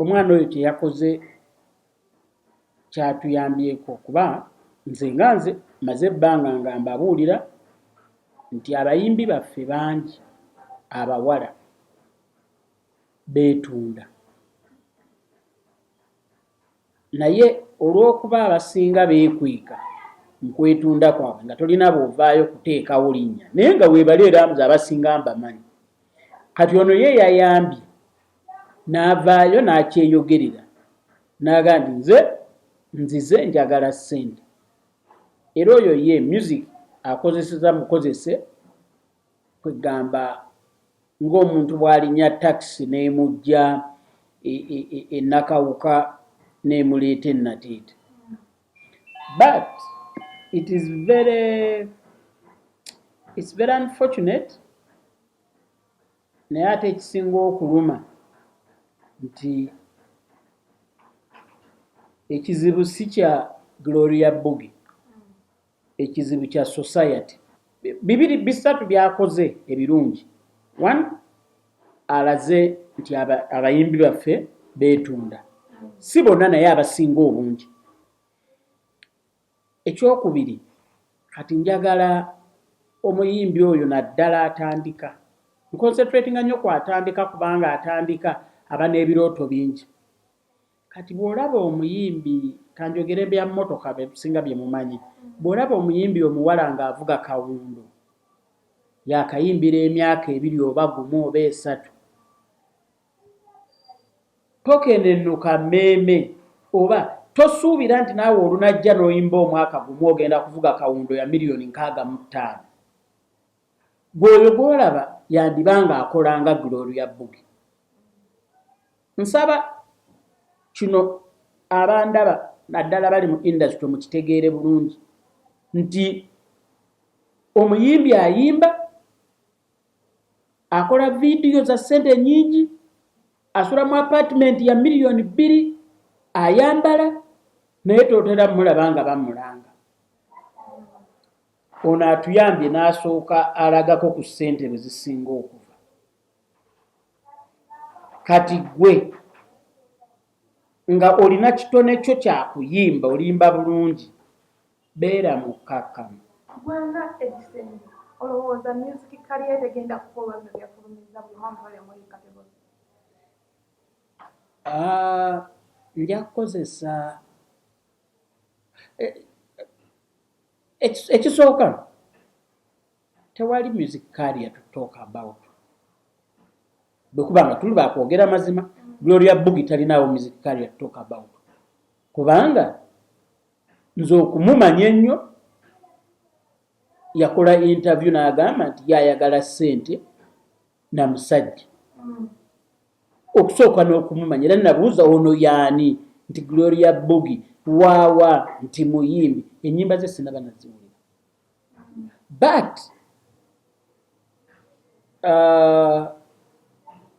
omwana oyo teyakoze kyatuyambyeko kuba nze maze ebbanga nga mbabuulira nti abayimbi baffe bangi abawala beetunda naye olw'okuba abasinga beekweka mu kwetunda kwabwe nga tolina bw'ovaayo kuteekawo linnya naye nga weebali eramuza abasinga mbamanyi kati ono ye yayambye n'avaayo n'akyeyogerera n'aga nti nzize njagala ssente era oyo ye music akozeseza mukozese kwegamba ng'omuntu bw'alinya takisi n'emujja ennakawuka n'emuleeta ennateete but it's very unfortunate naye ate ekisinga okuluma nti ekizibu si kya Gloria Bugi ekizibu kya society bibiri bisatu byakoze ebirungi one alaze nti abayimbi baffe beetunda si bonna naye abasinga obungi ekyokubiri kati njagala omuyimbi oyo naddala atandika nconcentratinga nnyo kwatandika kubanga atandika aba n'ebirooto bingi kati bw'olaba omuyimbi kanjogere bya mmotoka besinga bye mumanyi bw'olaba omuyimbi omuwala ng'avuga kawundo yakayimbira emyaka 2 oba 1 oba 3 tokenennuka mmeeme oba tosuubira nti naawe olunajja n'oyimba omwaka gumu ogenda kuvuga kawundo ya $65,000 gweoyo gw'olaba yandibanga akolanga Gloria Bugi nsaba kino abandaba naddala bali mu industry mukitegeere bulungi nti omuyimbi ayimba akola vidiyo za ssente nnyingi asula mu apartment ya $2,000,000 ayambala naye totera mulaba nga bamulanga ono atuyambye n'asooka alagako ku ssente bwe zisinga okuva kati gwe nga olina kitone kyo kyakuyimba olimba bulungi beera mukkakkamu Gwanga Edison, olowooza music career tegenda kukola bya kulumiza buli muntu ali muri category. Nja kukozesa ekisooka tewali music career to talk about bwekubanga tuli bakwogera mazima Gloria Bugi talinawo music career to talk about kubanga nze okumumanya ennyo yakola interview n'agamba nti yayagala ssente na musajja okusooka n'okumumanya era nabuuza ono yaani nti Gloria Bugi waawa nti muyimbi ennyimba ze sinaba naziwulira but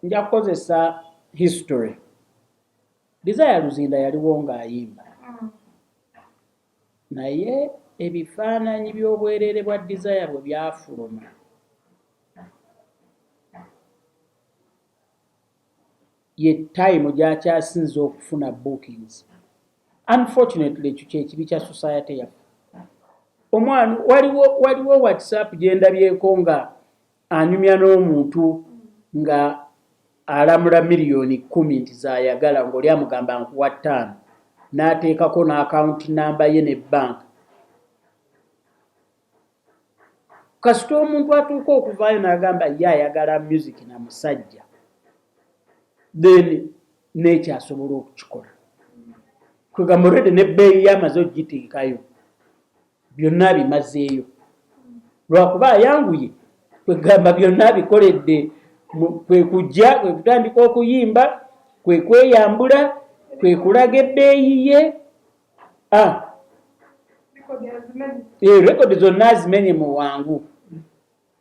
nja kukozesa history Desire Luzinda yaliwo ng'ayimba naye ebifaananyi by'obwerere bwa Desire bwe byafuluma ye time gyakyasinze okufuna bookings unfortunately ekyo kyekibi kya society yaffe omwana waliwo WhatsApp gyendabyeko nga anyumya n'omuntu nga alamula $10,000,000 nti zaayagala ng'oli amugamba nkuwa 5 n'ateekako n'akawunti namba ye ne banka kasita omuntu atuuka okuvaayo n'agamba ye ayagala music na musajja then n'ekyasobola okukikola kwegamba olwedde n'ebbeeyi y'amaze okugiteekayo byonna bimazeeyo lwakuba ayanguye kwegamba byonna bikoledde kwe kujja kwe kutandika okuyimba kwe kweyambula kwe kulaga ebbeeyi ye rekodi zonna azimenye mu wangu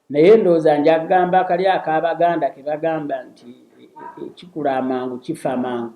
naye ndowooza nja kugamba akali ak'Abaganda ke bagamba nti ekikula amangu kifa mangu